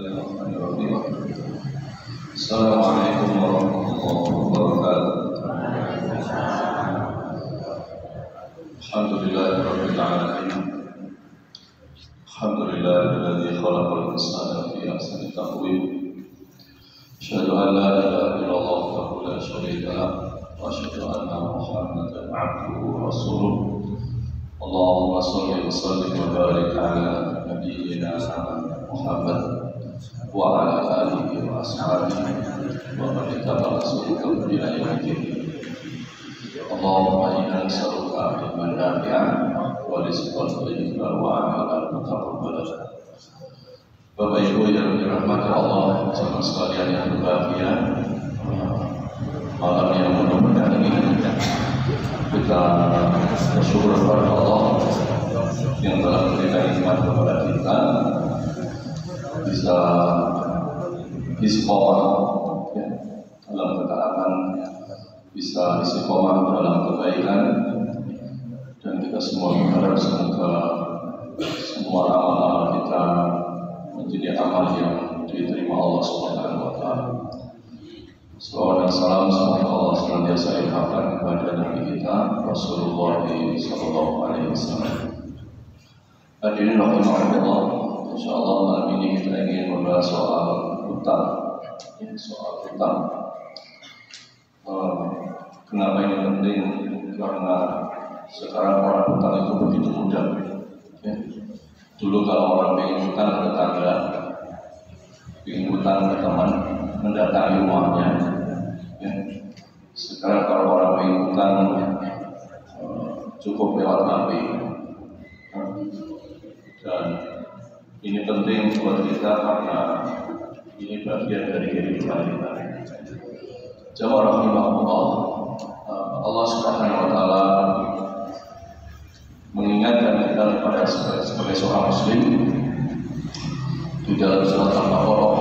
Bismillahirrahmanirrahim. Assalamualaikum warahmatullahi wabarakatuh. Alhamdulillahirabbil alamin. Alhamdulillahilladzi khalaqal insana fi ahsani taqwim. Asyhadu an la ilaha illallah wahdahu la syarika lah wa asyhadu anna Muhammadan abduhu wa rasuluh. Allahumma shalli wa sallim wa barik ala nabiyyina Muhammad wa ala alihi wa ashabihi wa man ittaba'a sunnatahu ila yaumil din. Allahumma inna nas'aluka ilman nafi'an wa rizqan thayyiban wa amalan mutaqabbalan. Bapak Ibu yang dirahmati Allah jemaah sekalian yang berbahagia, malam yang mudah-mudahan ini kita bersyukur kepada Allah yang telah memberikan nikmat kepada kita bisa istiqomah dalam ketaatan, bisa istiqomah dalam kebaikan, dan kita semua berharap semoga semua amal-amal kita menjadi amal yang diterima Allah Subhanahu wa taala. Salawat dan salam semoga Allah senantiasa limpahkan kepada Nabi kita Rasulullah sallallahu alaihi wasallam. Hadirin rahimakumullah, insyaallah malam ini kita ingin membahas soal hutang. Kenapa ini penting? Karena sekarang orang hutang itu begitu mudah. Dulu kalau orang pengen hutang ke tetangga, pengen hutang ke teman, mendatangi rumahnya. Sekarang kalau orang pengen hutang cukup lewat HP. Dan ini penting buat kita karena ini bagian dari kehidupan kita. Jamaah rahimahullah, Allah Subhanahu wa taala mengingatkan kita kepada sebagai seorang muslim di dalam surat Al-Baqarah.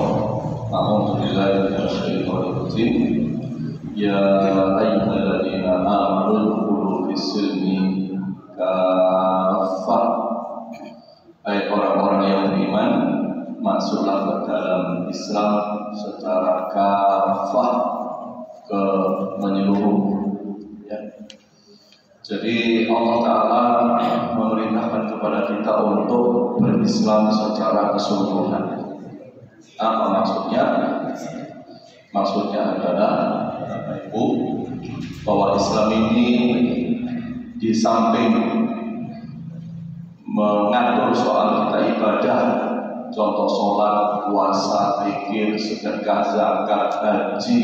A'udzubillahi minasyaitonir rajim. Ya ayyuhalladzina amanu udkhulu fis-silmi kaffah. Hai orang-orang yang beriman, masuklah ke dalam Islam secara kaffah, ke menyeluruh. Jadi Allah Ta'ala memerintahkan kepada kita untuk berislam secara keseluruhan. Apa maksudnya? Maksudnya adalah Ibu, bahwa Islam ini di samping mengatur soal kita ibadah, contoh sholat, puasa, zikir, sedekah, zakat, haji,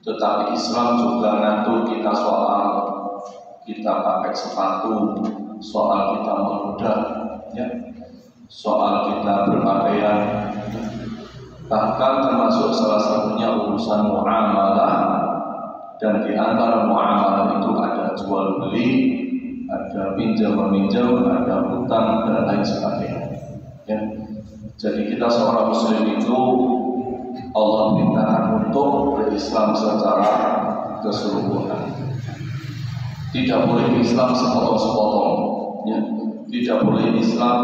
tetapi Islam juga ngatur kita soal kita pakai sepatu, soal kita meludah, soal kita berpakaian, bahkan termasuk salah satunya urusan muamalah. Dan di antara muamalah itu ada jual beli, ada pinjam meminjam, ada hutang dan lain sebagainya. Jadi kita seorang muslim itu Allah perintahkan untuk berislam secara keseluruhan. Tidak boleh Islam sepotong-sepotong, tidak boleh Islam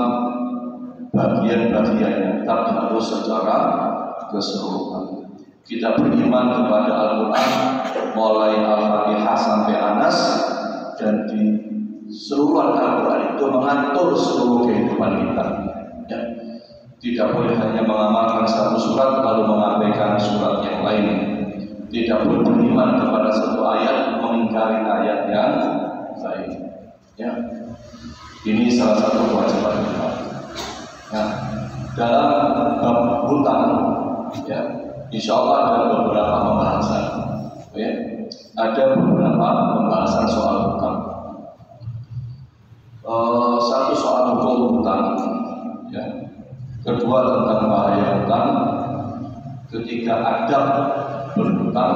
bagian-bagiannya, tapi harus secara keseluruhan. Kita beriman kepada Al-Quran mulai Al-Fatihah sampai Anas, dan di seluruh Al-Quran itu mengatur seluruh kehidupan kita. Tidak boleh hanya mengamalkan satu surat lalu mengabaikan surat yang lain. Tidak boleh beriman kepada satu ayat mengingkari ayat yang lain. Ini salah satu kewajiban kita. Dalam bab hutang, insya Allah ada beberapa pembahasan. Ada beberapa pembahasan soal hutang. Satu soal hukum hutang, kedua tentang bahaya hutang, ketiga adab berhutang,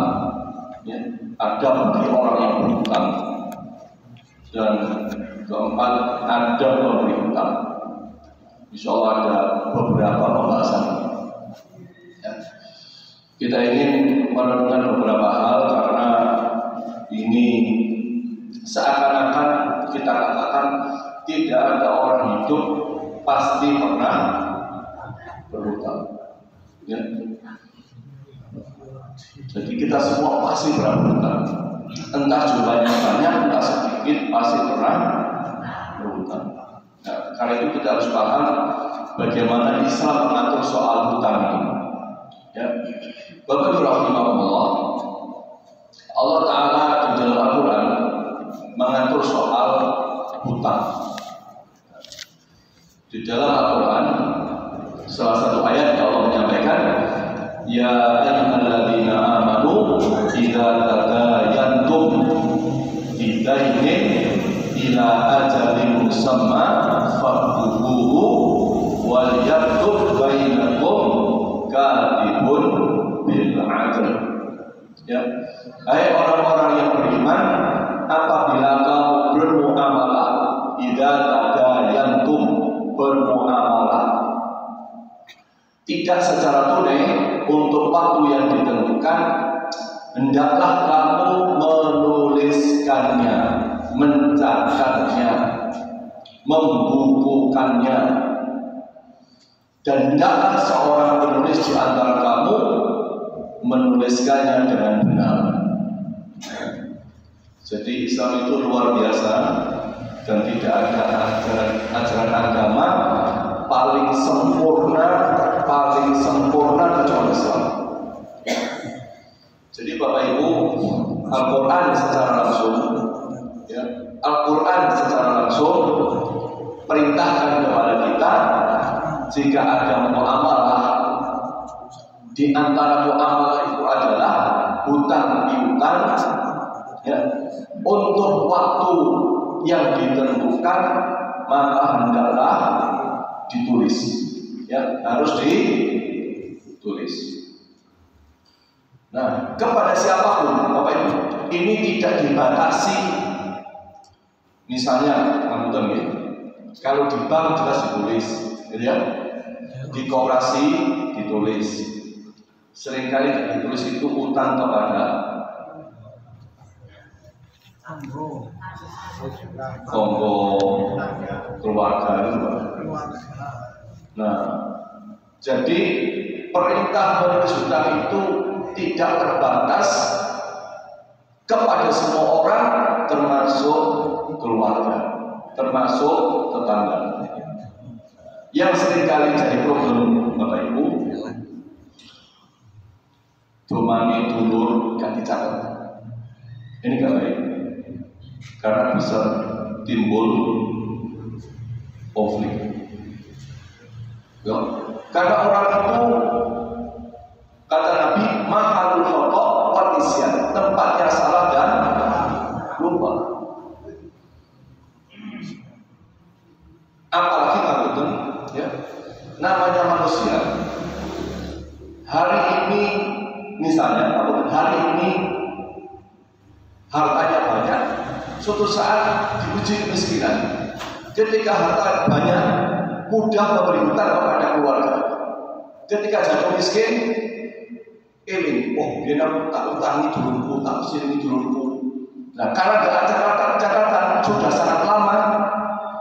adab bagi orang yang berhutang, dan keempat adab memberi hutang. Insya Allah ada beberapa pembahasan. Kita ingin merenungkan beberapa hal karena ini seakan-akan kita katakan tidak ada orang hidup pasti pernah berhutang. berhutang. Ya. Jadi kita semua pasti pernah berhutang. Entah jumlahnya banyak, entah sedikit, pasti pernah berhutang. Nah, karena itu kita harus paham bagaimana Islam mengatur soal hutang ini. Ya. Bapak Ibu rahimahullah, Allah Ta'ala di dalam Al-Quran mengatur soal hutang. Di dalam Al-Quran salah satu ayat Allah menyampaikan, ya ayyuhalladzina amanu idza tadayantum bidainin ila ajalin musamma faktubuhu wal yaktub bainakum katibun bil adl. Ya, hai orang-orang yang beriman, apabila kamu bermuamalah, idza tadayantum, bermuamalah tidak secara tunai untuk waktu yang ditentukan, hendaklah kamu menuliskannya, mencatatnya, membukukannya, dan hendaklah seorang penulis di antara kamu menuliskannya dengan benar. Jadi Islam itu luar biasa dan tidak ada ajaran agama paling sempurna kecuali Islam. Jadi Bapak Ibu, Al-Quran secara langsung, ya, Al-Quran secara langsung perintahkan kepada kita jika ada muamalah, di antara muamalah itu adalah hutang piutang, ya, untuk waktu yang ditentukan, maka hendaklah ditulis, ya, harus ditulis. Nah, kepada siapapun, Bapak Ibu, ini tidak dibatasi. Misalnya, kalau di bank jelas ditulis, ya, di koperasi ditulis. Seringkali ditulis itu utang kepada Kongo, keluarga. Nah, jadi perintah menulis hutang itu tidak terbatas kepada semua orang, termasuk keluarga, termasuk tetangga. Yang seringkali jadi problem Bapak Ibu, domani dulur gak dicatat. Ini gak baik, karena bisa timbul konflik. Ya. Karena orang itu, kata Nabi, mahalul khata' wal isyan, tempatnya salah dan lupa. Apalagi ngapunten, ya, namanya manusia. Hari ini, misalnya, hari ini hartanya banyak, suatu saat diuji kemiskinan. Ketika harta banyak, mudah memberi hutang kepada keluarga. Ketika jatuh miskin, ini, oh, dia tak utangi dulurku, tak sini dulurku. Nah, karena gak ada catatan sudah sangat lama,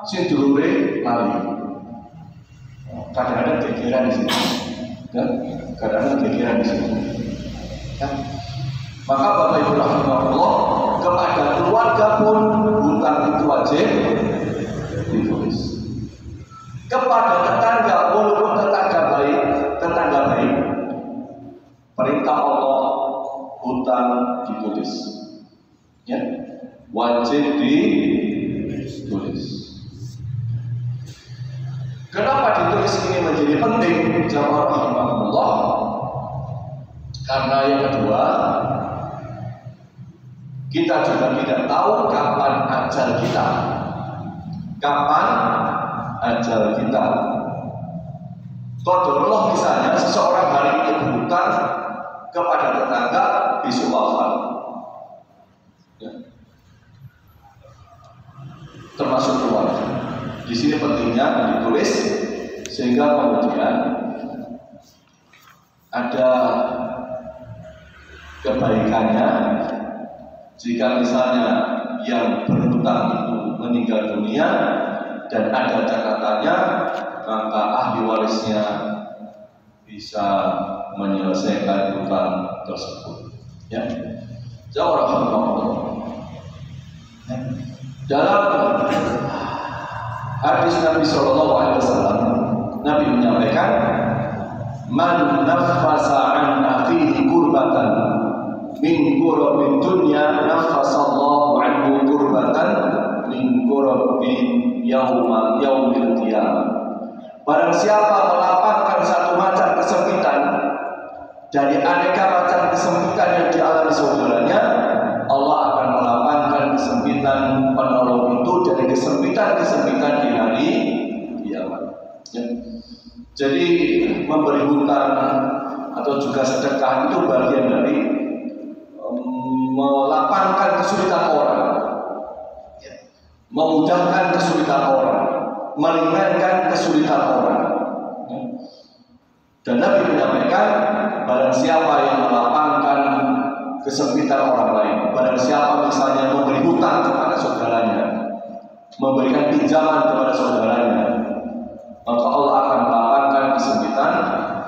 si dulure lali. Kadang-kadang gegeran di sini, ya, kadang-kadang gegeran di sini. Ya. Maka Bapak Ibu rahimahullah, kepada keluarga pun hutang itu wajib ditulis. Kepada tetangga, walaupun tetangga baik, perintah Allah hutang ditulis, ya, wajib ditulis. Kenapa ditulis ini menjadi penting, jamaah rahimahullah? Karena yang kedua, kita juga tidak tahu kapan ajal kita. Qadarullah, misalnya seseorang hari ini berhutang kepada tetangga, besok wafat, ya, termasuk keluarga. Di sini pentingnya ditulis sehingga kemudian ada kebaikannya. Jika misalnya yang berhutang itu meninggal dunia dan ada catatannya, maka ahli warisnya bisa menyelesaikan hutang tersebut. Ya, Jazakallahu. Dalam hadis Nabi Shallallahu Alaihi Wasallam, Nabi menyampaikan, "Man nafasa an akhihi kurbatan min kurabi dunya, nafasallahu anhu kurbatan min kurabi yaumil qiyamah." Barang siapa melapangkan satu macam kesempitan dari aneka macam kesempitan yang dialami saudaranya, Allah akan melapangkan kesempitan penolong itu dari kesempitan-kesempitan di hari kiamat. Ya. Jadi memberi hutang atau juga sedekah itu bagian dari melapangkan kesulitan orang, ya. Memudahkan kesulitan orang, meringankan kesulitan orang. Dan Nabi menyampaikan, barang siapa yang melapangkan kesempitan orang lain, barang siapa misalnya memberi hutang kepada saudaranya, memberikan pinjaman kepada saudaranya, maka Allah akan melapangkan kesempitan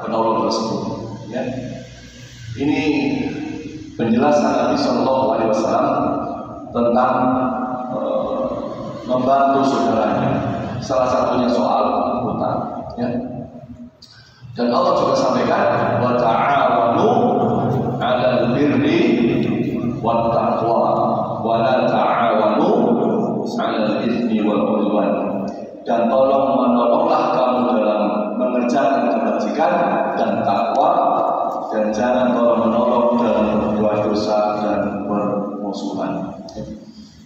penolong tersebut. Ya. Ini penjelasan Nabi Shallallahu Alaihi Wasallam tentang membantu saudaranya. Salah satunya soal hutang. Ya. Dan Allah juga sampaikan, wa ta'awanu 'alal birri wat taqwa wa la ta'awanu 'alal itsmi wal 'udwan. Dan menolonglah kamu dalam mengerjakan kebajikan dan takwa, dan jangan menolong dalam berbuat dosa dan bermusuhan.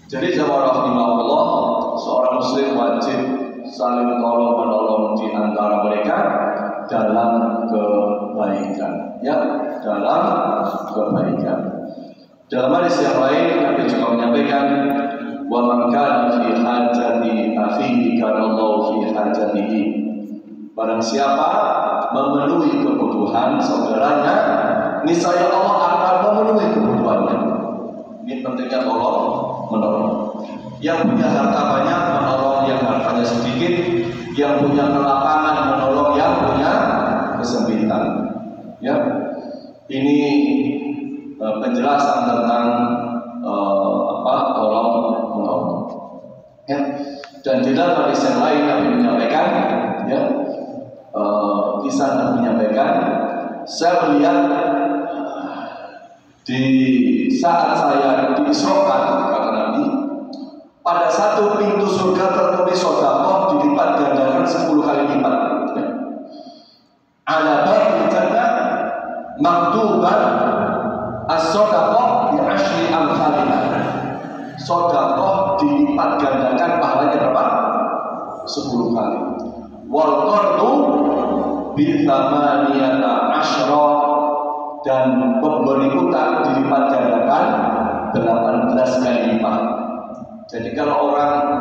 Jadi rahimahullah, seorang muslim wajib saling tolong menolong di antara mereka dalam kebaikan, ya, dalam kebaikan. Dalam hadis yang lain Nabi juga menyampaikan, wa man kana fi hajati akhihi kana Allahu fi hajatihi. Barang siapa memenuhi kebutuhan saudaranya, niscaya Allah akan memenuhi kebutuhannya. Ini pentingnya tolong menolong. Yang punya harta banyak menolong yang hartanya sedikit, yang punya kelapangan menolong yang punya kesempitan. Ya, ini penjelasan tentang tolong menolong. Ya, dan di dalam hadis yang lain Nabi menyampaikan, ya, kisah Nabi menyampaikan, saya melihat di saat saya diisrokan, kata Nabi, pada satu pintu surga tertulis sedekah dilipat gandakan 10 kali lipat. Ala babil jannah maktuban as-sadaqah bi asyri amsalha. Sedekah dilipat gandakan pahalanya berapa? 10 kali. Wal qardu bi thamaniyata asyra, dan pemberi hutang dilipat gandakan 18 kali lipat. Jadi kalau orang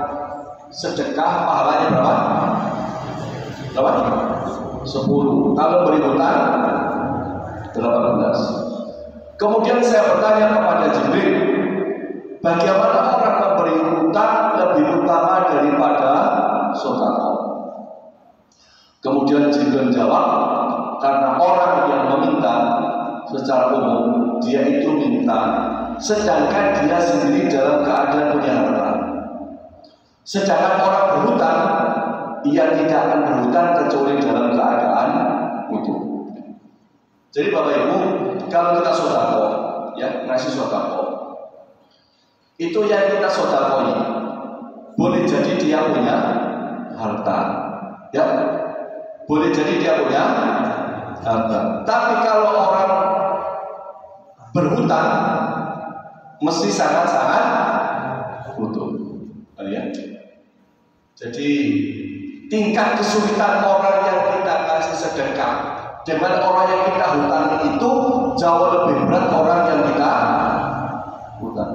sedekah pahalanya berapa? 10. Kalau beri hutang 18. Kemudian saya bertanya kepada Jibril, bagaimana orang memberi hutang lebih utama daripada sedekah? Kemudian Jibril jawab, karena orang yang meminta secara umum dia itu minta sedangkan dia sendiri dalam keadaan punya harta. Sedangkan orang berhutang, ia tidak akan berhutang kecuali dalam keadaan utuh. Jadi Bapak Ibu, kalau kita sedekah, ya, ngasih sedekah, itu yang kita sedekahi boleh jadi dia punya harta, ya, boleh jadi dia punya harta. Tapi kalau orang berhutang, mesti sangat-sangat butuh, ya. Jadi tingkat kesulitan orang yang kita kasih sedekah dengan orang yang kita hutangi itu jauh lebih berat orang yang kita hutang.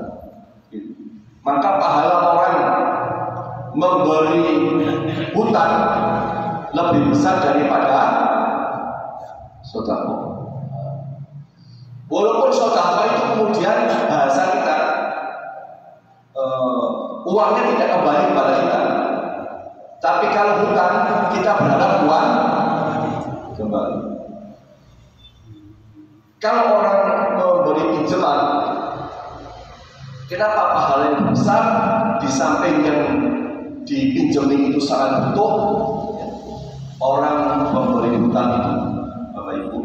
Maka pahala orang memberi hutang lebih besar daripada sedekah. Walaupun sedekah itu kemudian bahasa kita uangnya tidak kembali kepada kita, tapi kalau hutang kita berharap uang kembali. Kalau orang memberi pinjaman, kenapa pahalanya besar di samping yang dipinjami itu sangat butuh? Orang memberi hutang itu, Bapak Ibu,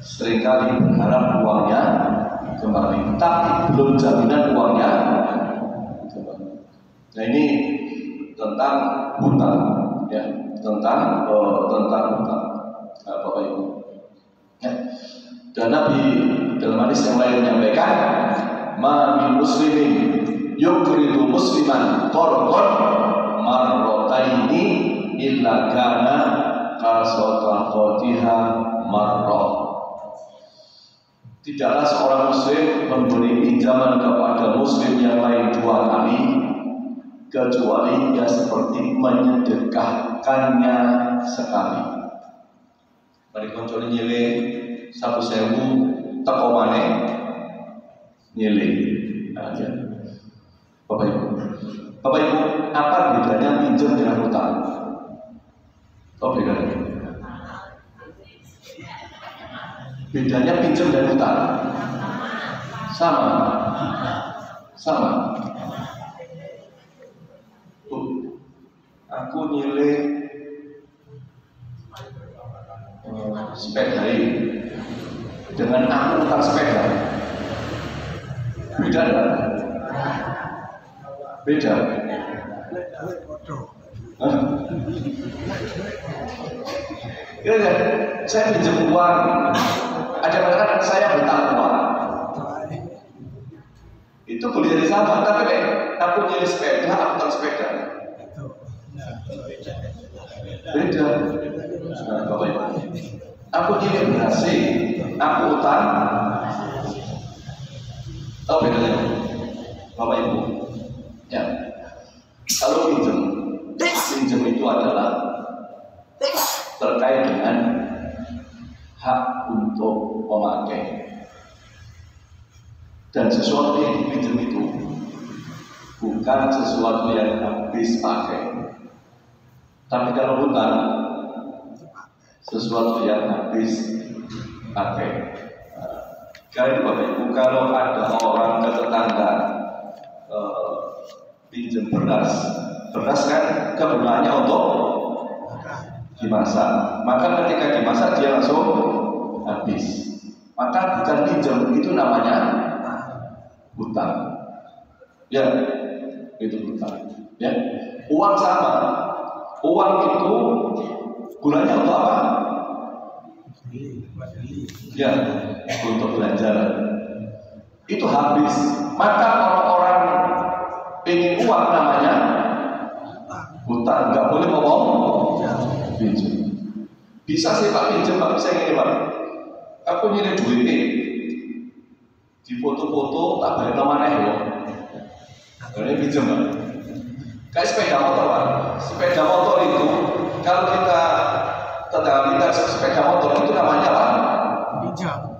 seringkali berharap uangnya kembali, tapi belum jaminan uangnya kembali. Nah ini tentang hutang, ya, tentang hutang, Bapak Ibu. Ya. Dan Nabi dalam hadis yang lain menyampaikan, ma min muslimin yukridu musliman qardan marrataini illa kana kasadaqatiha marrah. Tidaklah seorang muslim memberi pinjaman kepada muslim yang lain 2 kali kecuali ia seperti menyedekahkannya sekali. Mari koncone nyilih 1.000 teko maneh nyilih aja. Bapak Ibu, apa bedanya pinjam dengan hutang? Oh, bedanya. Bedanya pinjam dan hutang sama. Aku nyilih sepeda ini dengan aku utang sepeda, beda enggak? Beda. Saya pinjam uang, ada mengatakan saya hutang uang, itu boleh jadi sama, tapi aku nyilih sepeda, aku utang sepeda, beda. Nah, Bapak Ibu, aku nyilih berhasil, aku utang, tahu bedanya, Bapak Ibu? Ya, kalau pinjam itu adalah terkait dengan hak untuk memakai, dan sesuatu yang dipinjam itu bukan sesuatu yang habis pakai. Tapi kalau hutang, sesuatu yang habis pakai. Jadi Bapak Ibu, kalau ada orang ke tetangga pinjam beras kan kegunaannya untuk dimasak, maka ketika dimasak dia langsung habis, maka bukan pinjam, itu namanya hutang. Ya, itu hutang. Ya, uang sama. Uang itu gunanya untuk apa? Ya, untuk belanja. Itu habis, maka orang-orang ingin uang namanya hutang. Nggak boleh ngomong pinjam. Bisa sih Pak pinjam, Pak, bisa gini Pak, aku nyilih duit ini di foto-foto tak bayar namanya ya, ini pinjam Pak. Kayak sepeda motor Pak, sepeda motor itu kalau kita tetangga kita sepeda motor itu namanya apa?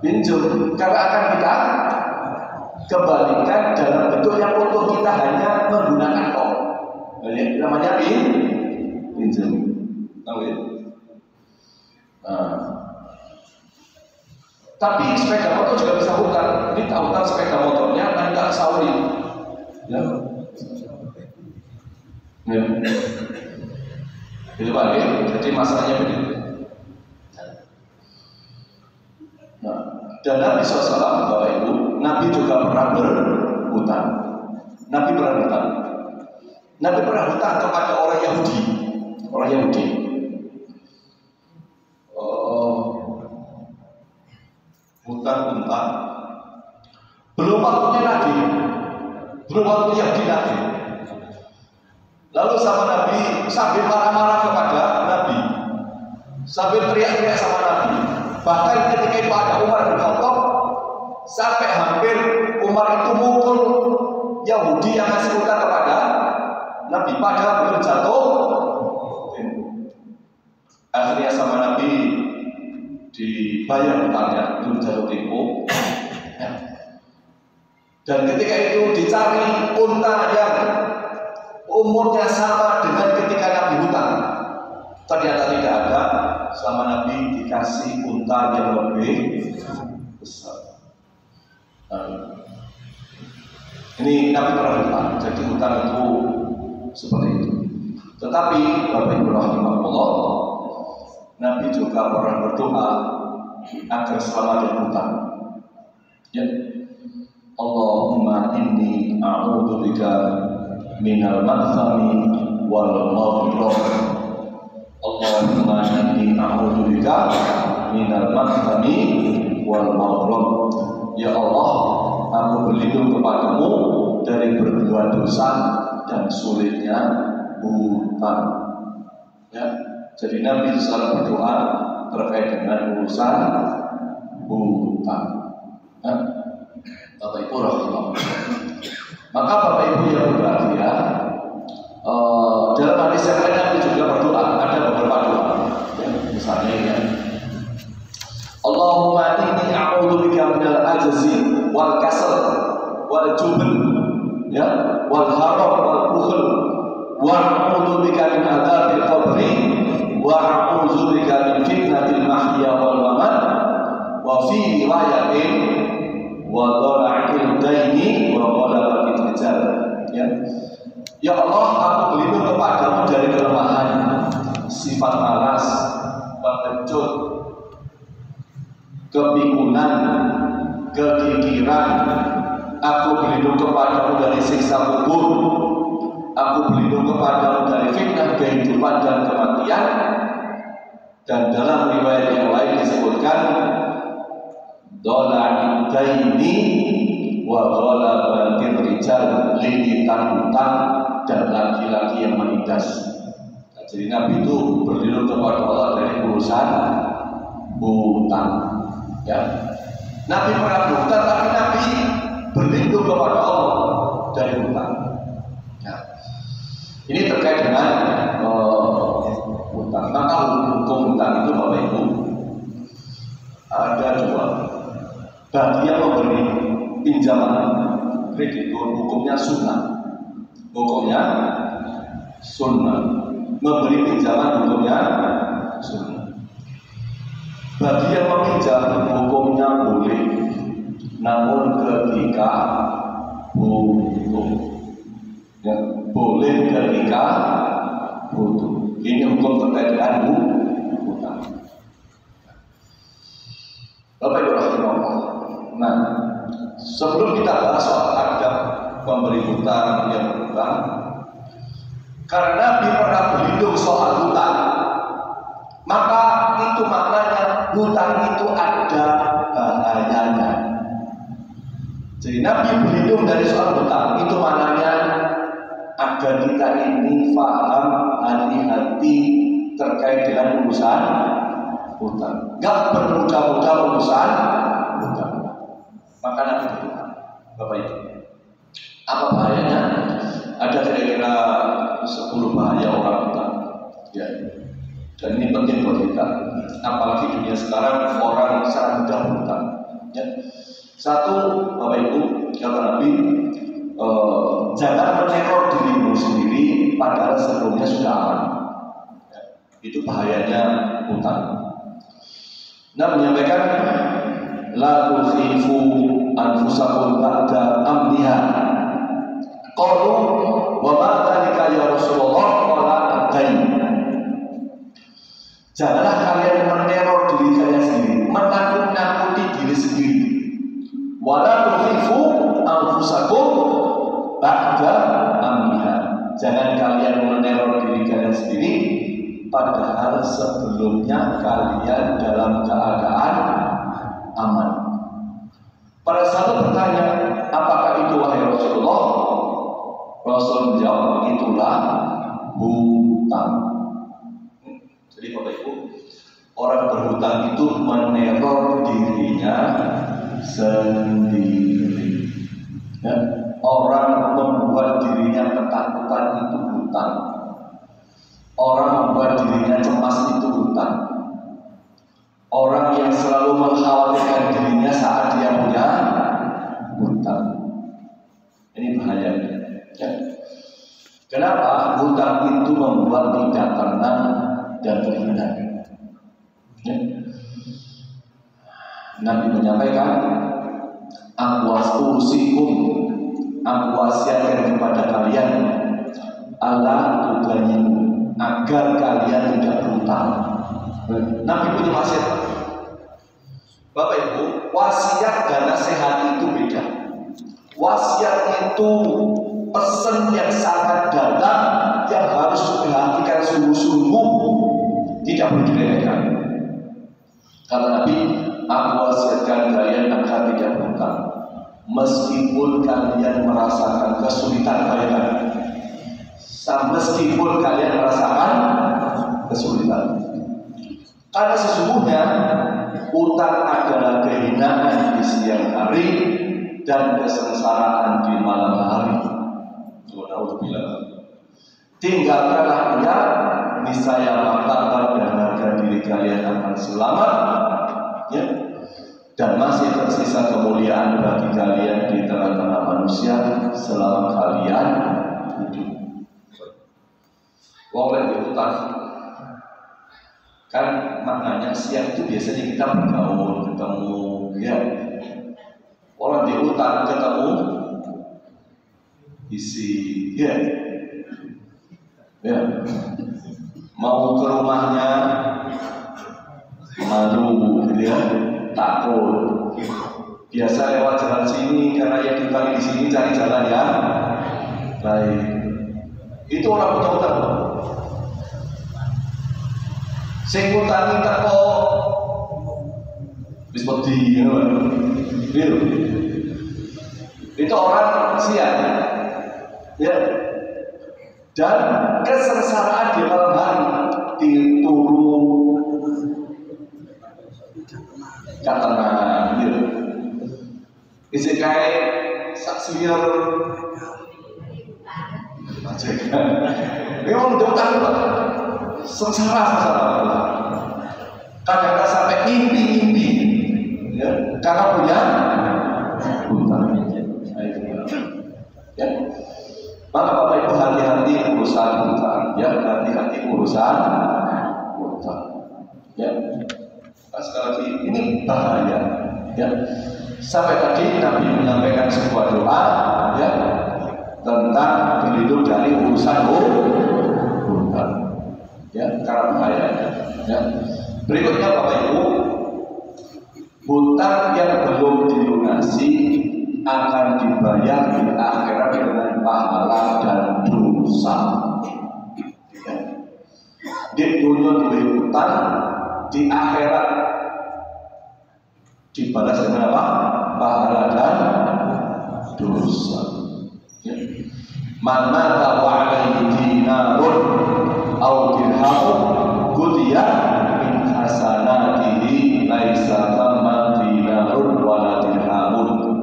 Pinjam, karena akan kita kembalikan dalam bentuk yang untuk kita hanya menggunakan kok. Namanya pinjam. Tahu ya? Tapi sepeda motor juga bisa hutang. Ini tak hutang sepeda motornya, nanti tak sauri. Ya. Ya. Itu Pak, ya. Jadi masalahnya begitu. Nah, dan Nabi SAW, Bapak Ibu, Nabi juga pernah berhutang. Nabi pernah hutang kepada orang Yahudi. Hutang. Belum waktunya Nabi, belum waktunya Nabi. Lalu sama Nabi sambil marah-marah kepada Nabi, sambil teriak-teriak sama Nabi. Bahkan ketika itu ada Umar bin Khattab, sampai hampir Umar itu mukul Yahudi yang ngasih hutang kepada Nabi, padahal belum jatuh. Akhirnya sama Nabi dibayar hutangnya, belum jatuh tempo. Dan ketika itu dicari unta yang umurnya sama dengan ketika Nabi hutang, ternyata tidak ada. Sama Nabi dikasih unta yang lebih besar. Ini Nabi pernah bilang, jadi utang itu seperti itu. Tetapi Bapak Ibu rahimahullah, Nabi juga pernah berdoa agar selamat dari utang. Ya, Allahumma inni a'udzubika minal maghfami wal maghrib. Allahumma inni a'udzubika minal maghfami wal maghrib. Ya Allah, aku berlindung kepadamu dari berbuat dosa dan sulitnya hutang. Ya, jadi Nabi selalu berdoa terkait dengan urusan hutang. Ya, Bapak Ibu rahimahullah. Maka Bapak Ibu yang berbahagia, dalam hadis yang lain Nabi juga berdoa. Ada beberapa doa. Ya, misalnya ya, Allahumma inni a'udzubika minal ajzi wal kasal wal jubn, ya, wal haram wal bukhl, wa a'udzubika min adzabil qabri, wa a'udzubika min fitnatil mahya wal mamat, wa fi riwayatin wa dhala'il daini wa ghalabatil rijal. Ya, ya Allah, aku berlindung kepadamu dari kelemahan, sifat malas, pengecut, kebingungan, kegigiran. Aku berlindung kepadamu dari siksa kubur. Aku berlindung kepadamu dari fitnah kehidupan dan kematian. Dan dalam riwayat yang lain disebutkan dola'id daini wa ghalabatir rijal, lilitan hutang dan laki-laki yang menindas. Nah, jadi Nabi itu berlindung kepada Allah dari urusan hutang. Ya, Nabi pernah berhutang, tapi Nabi berlindung kepada Allah dari hutang. Ya, ini terkait dengan hutang. Maka hukum hutang itu Bapak Ibu ada dua. Bagi yang memberi pinjaman kreditur, hukumnya sunnah. Hukumnya sunnah. Memberi pinjaman hukumnya sunnah. Bagi yang meminjam hukumnya boleh, namun ketika butuh, ya, boleh ketika butuh. Ini hukum terkait dengan hutang. Bapak Ibu rahimahullah. Nah, sebelum kita bahas soal adab pemberi hutang yang berhutang, karena Nabi pernah berlindung soal hutang, maka itu maknanya hutang itu ada bahayanya. Jadi Nabi berlindung dari soal hutang, itu maknanya agar kita ini paham, hati-hati terkait dengan urusan hutang. Gak bermudah-mudah urusan hutang. Maka Nabi berhutang. Bapak Ibu, apa bahayanya? Ada kira-kira 10 bahaya orang hutang. Ya. Dan ini penting buat kita, apalagi dunia sekarang orang sangat mudah berhutang. Ya. Satu, Bapak Ibu, kata Nabi, jangan meneror dirimu sendiri padahal sebelumnya sudah aman. Ya. Itu bahayanya hutang. Nah, menyampaikan la tuzifu anfusakum ba'da amniha. Qalu wa ma dzalika ya Rasulullah qala ad-dain. Janganlah kalian meneror diri kalian sendiri, menakut-nakuti diri sendiri. Wala tuzifu anfusakum ba'da amniha. Jangan kalian meneror diri kalian sendiri padahal sebelumnya kalian dalam keadaan aman. Para sahabat bertanya, apakah itu wahai Rasulullah? Rasul menjawab, itulah hutang. Jadi Bapak Ibu, orang berhutang itu meneror dirinya sendiri. Ya? Orang membuat dirinya ketakutan itu hutang. Orang membuat dirinya cemas itu hutang. Orang yang selalu mengkhawatirkan dirinya saat dia punya hutang. Ini bahayanya. Ya. Kenapa? Hutang itu membuat tidak tenang dan terhina. Ya. Nabi menyampaikan, aku wasiatkan kepada kalian Allah tugayin agar kalian tidak berhutang. Nabi punya wasiat. Bapak Ibu, wasiat dan nasihat itu beda. Wasiat itu pesan yang sangat dalam yang harus diperhatikan sungguh-sungguh, tidak boleh diremehkan. Kata Nabi, aku wasiatkan kalian agar tidak berhutang, meskipun kalian merasakan kesulitan. Bayangkan, meskipun kalian merasakan kesulitan, karena sesungguhnya utang adalah kehinaan di siang hari dan kesengsaraan di malam hari. Tinggalkanlah ia, niscaya martabat dan harga diri kalian akan selamat, ya, dan masih tersisa kemuliaan bagi kalian di tengah-tengah manusia selama kalian hidup. Wong lek diutang kan maknanya siang itu biasanya kita bergaul, ketemu, ya. Orang diutang ketemu isi, ya, ya, mau ke rumahnya malu, ya, takut. Biasa lewat jalan sini karena yang diutangi di sini cari jalan yang baik. Itu orang punya utang. Sing utangi teko wis wedi, itu orang siang, ya, dan kesengsaraan di malam hari dituru gak tenang, ya, isi kayak saksian majikan, memang utang sengsara. Kadang-kadang sampai mimpi, ya, karena punya utang. Ya, maka Bapak Ibu hati-hati urusan utang, ya, hati-hati urusan utang, ya. Sekali lagi ini bahaya, ya. Sampai tadi Nabi menyampaikan sebuah doa, ya, tentang berlindung dari urusan utang, ya, karena bahayanya, ya. Berikutnya Bapak Ibu, hutang yang belum dilunasi akan dibayar di akhirat dengan pahala dan dosa. Ya. Di dunia diberi hutang, di akhirat dibalas dengan apa? Pahala dan dosa. Ya. Man mata wa alaihi dinarun aw dirhamun qutiya min hasanatihi laisa kama dinarun wala dirhamun.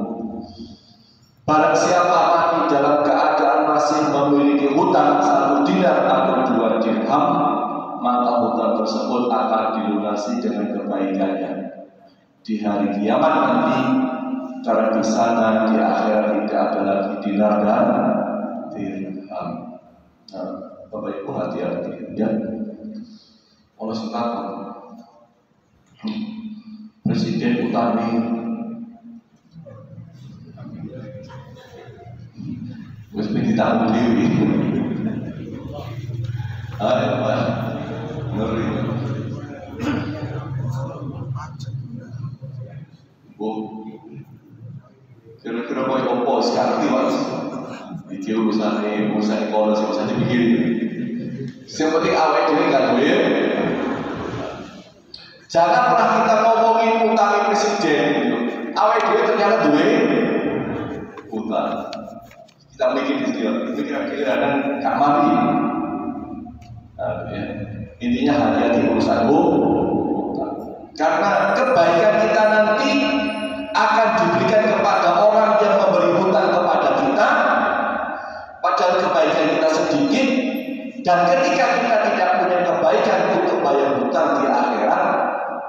Barang siapa mati dalam keadaan masih memiliki hutang 1 dinar atau 2 dirham, maka hutang tersebut akan dilunasi dengan kebaikannya di hari kiamat nanti. Karena di sana di akhirat tidak ada lagi dinar dan dirham. Nah, Bapak Ibu hati-hati, ya. Allah setakat Presiden utami wis ditanggung dewi. Ayo Pak, ngeri. Bu, kira-kira mau opo sekarang Mas? Iki urusan sekolah sih usah dipikirin. Yang penting awet dhewe gak duwe. Jangan pernah kita ngomongin utang presiden, awet dhewe ternyata duwe utang. Kita mikir dan gak mati. Ya. Intinya hati-hati urusan utang. Karena kebaikan kita nanti akan diberikan kepada orang yang memberi hutang kepada kita, padahal kebaikan kita sedikit. Dan ketika kita tidak punya kebaikan untuk bayar hutang di akhirat,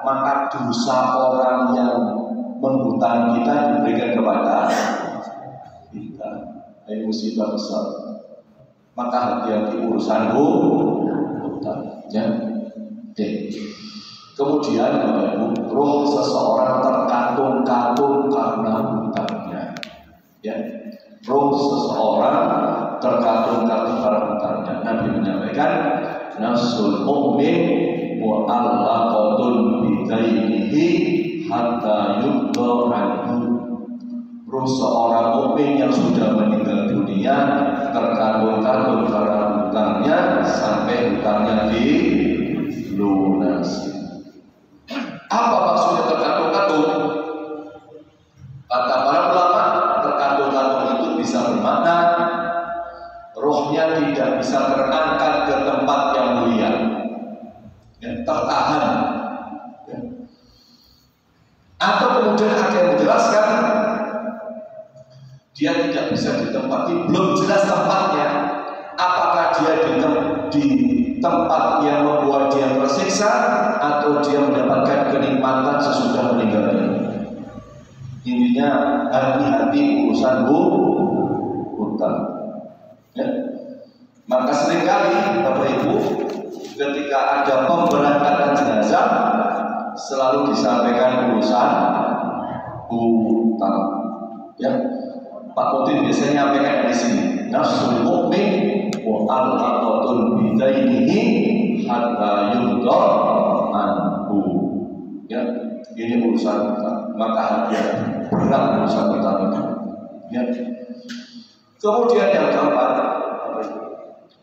maka dosa orang yang menghutang kita diberikan kepada kita. Ini musibah besar. Maka hati-hati urusan hutang, ya. Oke. Kemudian roh seseorang terkait mu'allaqatun bidainihi hatta yudda anhu. Terus seorang mukmin yang sudah meninggal dunia terkandung-kandung karena hutangnya sampai hutangnya dilunasi. Apa maksudnya terkandung-kandung? Kata para ulama, terkandung-kandung itu bisa bermakna rohnya tidak bisa terangkat ke tempat yang mulia, tertahan. Atau kemudian ada yang menjelaskan dia tidak bisa ditempati, belum jelas tempatnya. Apakah dia di tempat yang membuat dia tersiksa atau dia mendapatkan kenikmatan sesudah meninggalnya. Intinya hati-hati urusan hutang. Ya. Maka seringkali Bapak Ibu ketika ada pemberangkatan jenazah selalu disampaikan urusan hutang. Ya. Pak Udin biasanya nyampaikan di sini, nafsul mu'min mu'allaqatun bidainihi hatta yudda anhu. Ya, ini urusan kita. Maka hati-hati, berat urusan kita itu. Ya. Kemudian yang keempat,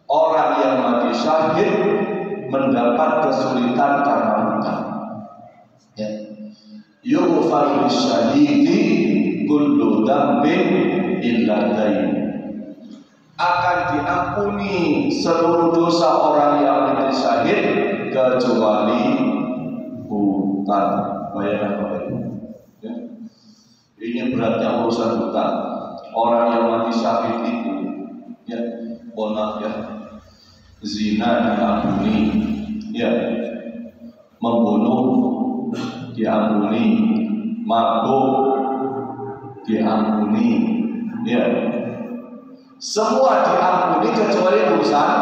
orang yang mati syahid mendapat kesulitan karena hutang. Ya. Yughfaru lisyahidi kullu dzambin illa dain. Akan diampuni seluruh dosa orang yang mati syahid kecuali hutang. Bayangkan Bapak Ibu. Ya. Ini beratnya urusan hutang. Orang yang mati syahid itu, ya, mohon maaf ya, zina diampuni, ya, membunuh diampuni, mabuk diampuni, ya, semua diampuni kecuali urusan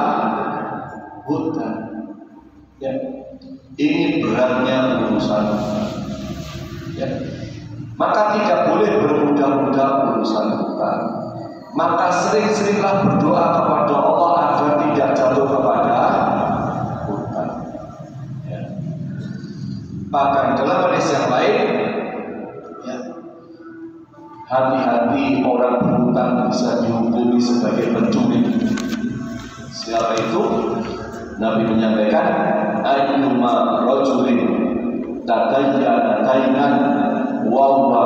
hutang. Ya, ini beratnya urusan hutang. Ya, maka tidak boleh bermudah-mudah urusan hutang. Maka sering-seringlah berdoa kepada Allah agar tidak jatuh kepada hutang. Ya. Bahkan dalam hadis yang lain, ya, hati-hati orang berhutang bisa dihukumi sebagai pencuri. Siapa itu? Nabi menyampaikan, ayyuma rajulin tadayyana dainan wa huwa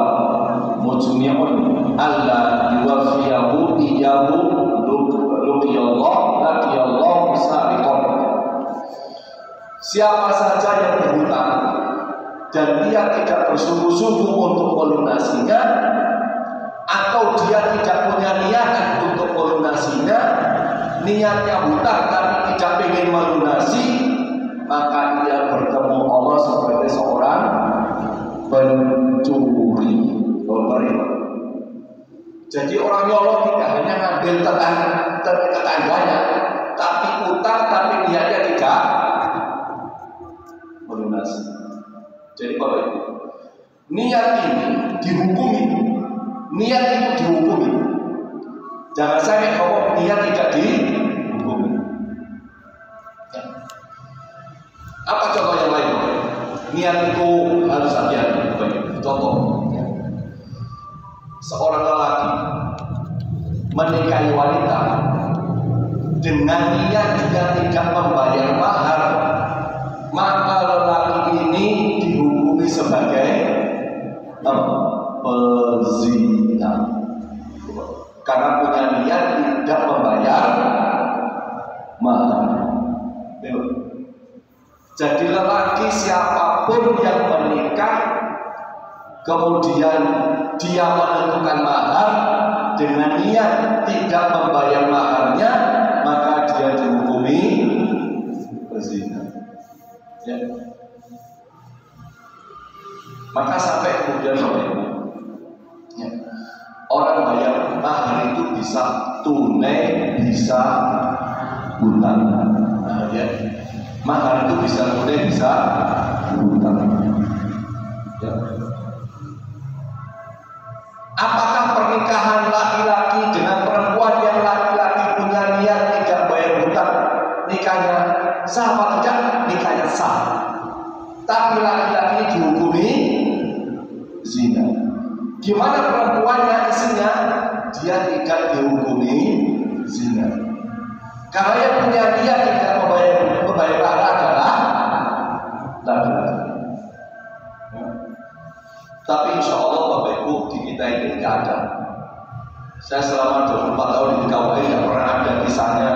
mujmi'un alla yuwaffiyahu iyyahu laqiyallahu sariqan. Siapa saja yang berhutang dan dia tidak bersungguh-sungguh untuk melunasinya, atau dia tidak punya niatan untuk melunasinya, niatnya hutang tapi tidak ingin melunasi, maka dia bertemu Allah sebagai seorang pencuri. Jadi orang nyolong tidak hanya ngambil tetangganya, tapi utang tapi niatnya tidak melunasi. Jadi Bapak Ibu, niat ini dihukumi, niat itu dihukumi. Jangan sampai ngomong niat tidak dihukumi. Ya. Apa contoh yang lain? Niat itu harus hati-hati. Contoh, ya. Seorang lelaki menikahi wanita dengan niat juga tidak membayar mahar, maka lelaki ini dihukumi sebagai pezina karena punya niat tidak membayar mahar. Jadi lelaki siapapun yang menikah kemudian dia menentukan mahar dengan niat tidak membayar maharnya, maka dia dihukumi berzina. Ya. Maka sampai kemudian ya, orang bayar mahar itu bisa tunai, bisa hutang. Nah, ya. Mahar itu bisa tunai, bisa hutang. Ya. Apakah pernikahan laki-laki dengan perempuan yang laki-laki punya niat tidak bayar hutang, nikahnya sah atau tidak? Nikahnya sah. tapi laki-laki dihukumi zina. Gimana perempuannya isinya? Dia tidak dihukumi zina. Karena yang punya dia tidak membayar pahala adalah laki-laki. Tapi insya Allah Bapak Ibu di kita ini tidak ada. Saya selama 24 tahun di KUA tidak pernah ada kisahnya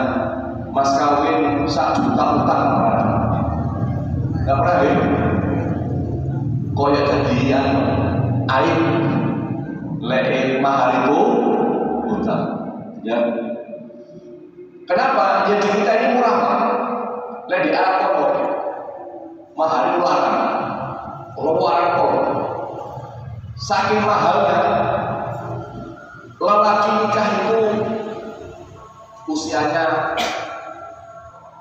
mas kawin 1 juta utang pernah. Tidak pernah ya? Koyak jadian aib lek mahar itu utang. Ya. Kenapa? Ya di kita ini murah Pak. Lek di Arab kok mahar itu larang. Kalau Arab kok saking mahalnya lelaki nikah itu usianya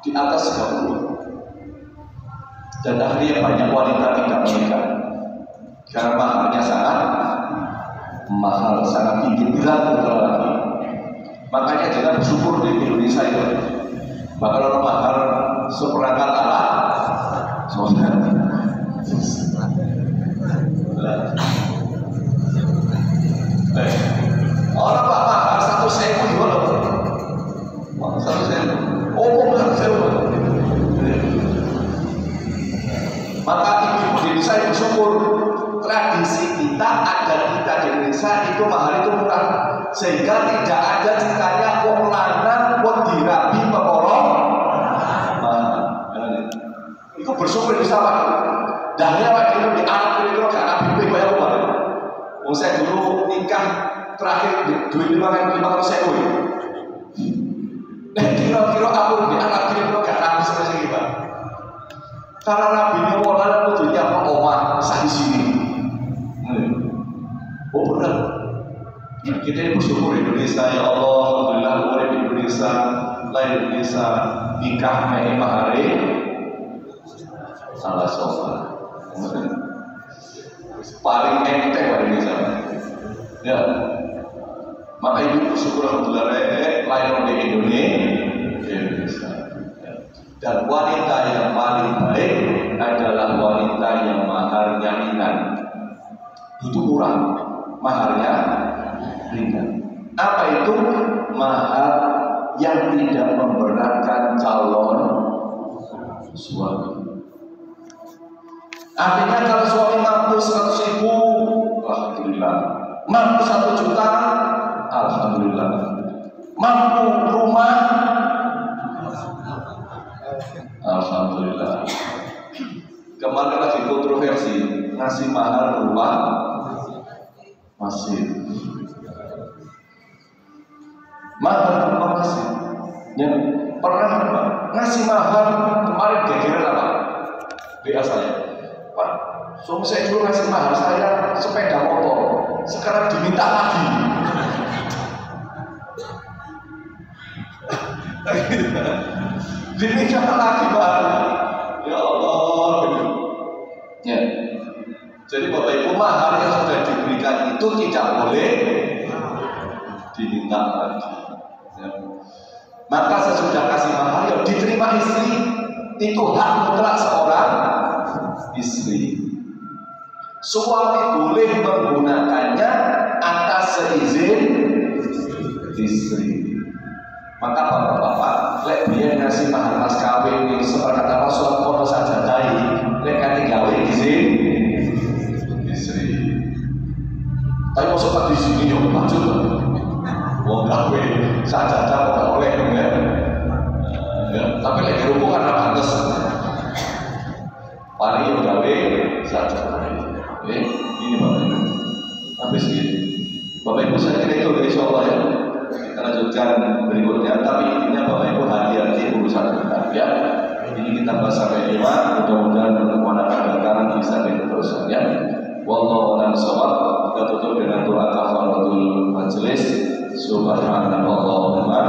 di atas 30 dan akhirnya banyak wanita tidak menikah karena mahalnya sangat mahal, sangat tinggi berat untuk lelaki. Makanya jangan bersyukur di Indonesia itu bakal ada mahal seperangkat alat orang Pak mahal 1.000 gimana? 1.000. Oh, bukan 1.000. Maka ibu di Indonesia bersyukur tradisi kita agar kita di Indonesia itu mahal itu murah sehingga tidak ada ceritanya wong lanang wong dirabi peporong mahal. Itu bersyukur bisa Pak. Dahnya Pak itu di Arab itu gak nabi bayar uang. Wong saya dulu nikah terakhir duit 500.000. Kira-kira aku di Arab kira-kira gak nabi seperti ini Pak. Karena Nabi ini orang itu yang omah sah di sini. Oh benar. Kita ini bersyukur Indonesia ya Allah, alhamdulillah urip di Indonesia, lahir Indonesia, nikah mehimah hari salah sofa. Paling enteng di Indonesia. Ya. Maka ibu bersyukur alhamdulillah lahir di Indonesia. Dan wanita yang paling baik adalah wanita yang maharnya ringan. Butuh murah, maharnya ringan. Apa itu? Mahar yang tidak memberatkan calon suami. Artinya kalau suami mampu 100.000, alhamdulillah. Mampu 1 juta, alhamdulillah. Mampu rumah, alhamdulillah. Kemarin lagi kontroversi ngasih mahar berupa masjid. Mahar berupa masjid. Ya, pernah Pak ngasih mahar kemarin gegeran apa? BA saya. Pak, suami saya dulu ngasih mahar saya sepeda motor, sekarang diminta lagi. Diminta lagi Pak. Ya Allah. Ya. Jadi Bapak Ibu mahar yang sudah diberikan itu tidak boleh diminta lagi. Ya. Maka sesudah kasih mahar yang diterima istri itu hak mutlak seorang istri. Suami boleh menggunakannya atas seizin istri. Maka bapak-bapak, lek dia ngasih mahar mas kawin ini seperti apa surat kono saja tadi, lek kan gawe izin istri. Tapi mau sempat di sini yang maju, mau gawe saja tak oleh ya. Tapi lek dirubung karena pantas. Paling yang gawe saja. Ini bapak ibu. Habis ini, bapak ibu saya kira itu insya Allah ya. Kita lanjutkan berikutnya, tapi intinya Bapak Ibu hati-hati urusan kita ya. Ini kita bahas sampai 5, mudah-mudahan pertemuan akan datang bisa diteruskan ya. Wallahu a'lam bishawab. Kita tutup dengan doa kafaratul majelis. Subhanallahumma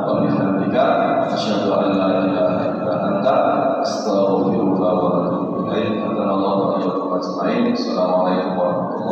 wa bihamdika asyhadu an la ilaha illa anta astaghfiruka wa atubu ilaik. Assalamualaikum warahmatullahi wabarakatuh.